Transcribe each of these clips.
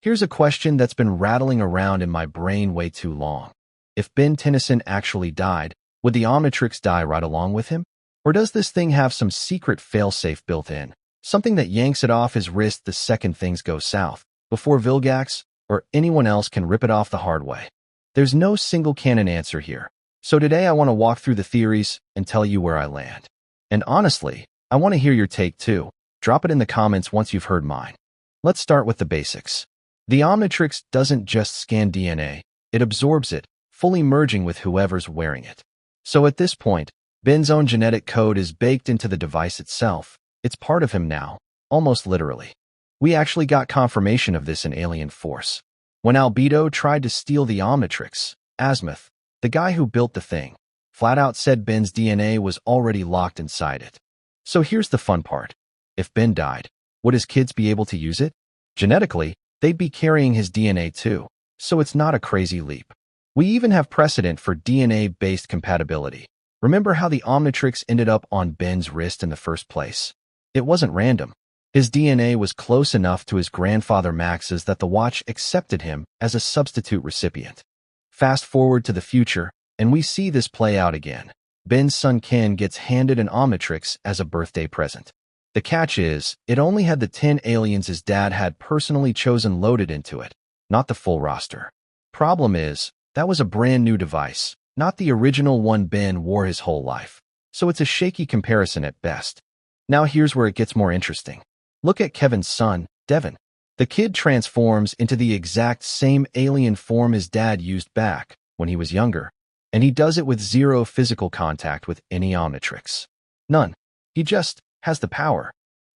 Here's a question that's been rattling around in my brain way too long. If Ben Tennyson actually died, would the Omnitrix die right along with him? Or does this thing have some secret failsafe built in? Something that yanks it off his wrist the second things go south, before Vilgax or anyone else can rip it off the hard way? There's no single canon answer here. So today I want to walk through the theories and tell you where I land. And honestly, I want to hear your take too. Drop it in the comments once you've heard mine. Let's start with the basics. The Omnitrix doesn't just scan DNA, it absorbs it, fully merging with whoever's wearing it. So at this point, Ben's own genetic code is baked into the device itself. It's part of him now, almost literally. We actually got confirmation of this in Alien Force. When Albedo tried to steal the Omnitrix, Azmuth, the guy who built the thing, flat out said Ben's DNA was already locked inside it. So here's the fun part. If Ben died, would his kids be able to use it? Genetically, they'd be carrying his DNA too, so it's not a crazy leap. We even have precedent for DNA-based compatibility. Remember how the Omnitrix ended up on Ben's wrist in the first place? It wasn't random. His DNA was close enough to his grandfather Max's that the watch accepted him as a substitute recipient. Fast forward to the future, and we see this play out again. Ben's son Ken gets handed an Omnitrix as a birthday present. The catch is, it only had the 10 aliens his dad had personally chosen loaded into it, not the full roster. Problem is, that was a brand new device, not the original one Ben wore his whole life. So it's a shaky comparison at best. Now here's where it gets more interesting. Look at Kevin's son, Devon. The kid transforms into the exact same alien form his dad used back when he was younger, and he does it with zero physical contact with any Omnitrix. None. He just has the power.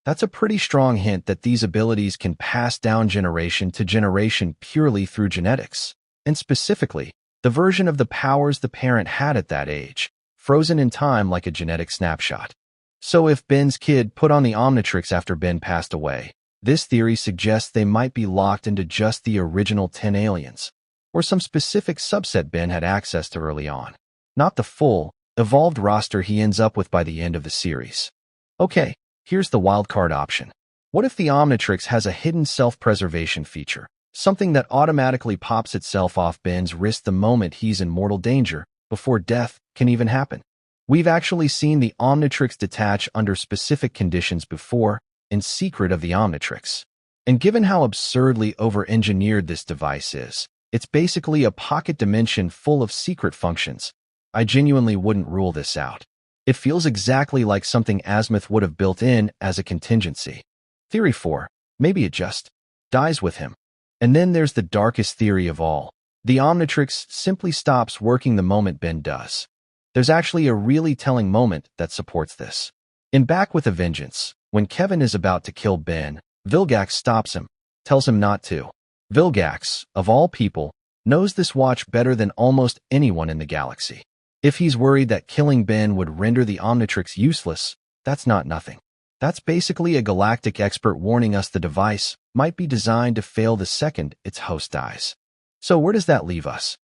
That's a pretty strong hint that these abilities can pass down generation to generation purely through genetics, and specifically, the version of the powers the parent had at that age, frozen in time like a genetic snapshot. So if Ben's kid put on the Omnitrix after Ben passed away, this theory suggests they might be locked into just the original 10 aliens, or some specific subset Ben had access to early on, not the full, evolved roster he ends up with by the end of the series. Okay, here's the wildcard option. What if the Omnitrix has a hidden self-preservation feature, something that automatically pops itself off Ben's wrist the moment he's in mortal danger, before death can even happen? We've actually seen the Omnitrix detach under specific conditions before, in Secret of the Omnitrix. And given how absurdly over-engineered this device is, it's basically a pocket dimension full of secret functions. I genuinely wouldn't rule this out. It feels exactly like something Azmuth would have built in as a contingency. Theory 4. Maybe it just dies with him. And then there's the darkest theory of all. The Omnitrix simply stops working the moment Ben does. There's actually a really telling moment that supports this. In Back with a Vengeance, when Kevin is about to kill Ben, Vilgax stops him, tells him not to. Vilgax, of all people, knows this watch better than almost anyone in the galaxy. If he's worried that killing Ben would render the Omnitrix useless, that's not nothing. That's basically a galactic expert warning us the device might be designed to fail the second its host dies. So where does that leave us?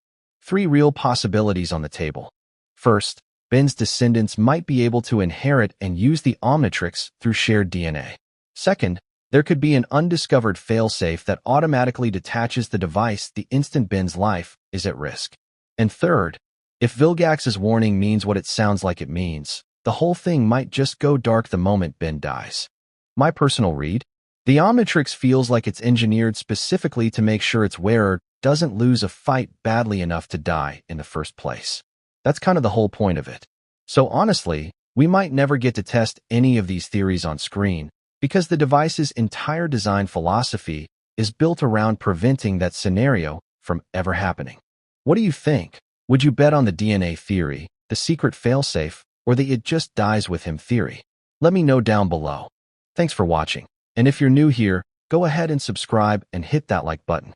3 real possibilities on the table. First, Ben's descendants might be able to inherit and use the Omnitrix through shared DNA. Second, there could be an undiscovered failsafe that automatically detaches the device the instant Ben's life is at risk. And third, if Vilgax's warning means what it sounds like it means, the whole thing might just go dark the moment Ben dies. My personal read? The Omnitrix feels like it's engineered specifically to make sure its wearer doesn't lose a fight badly enough to die in the first place. That's kind of the whole point of it. So honestly, we might never get to test any of these theories on screen, because the device's entire design philosophy is built around preventing that scenario from ever happening. What do you think? Would you bet on the DNA theory, the secret failsafe, or the it just dies with him theory? Let me know down below. Thanks for watching. And if you're new here, go ahead and subscribe and hit that like button.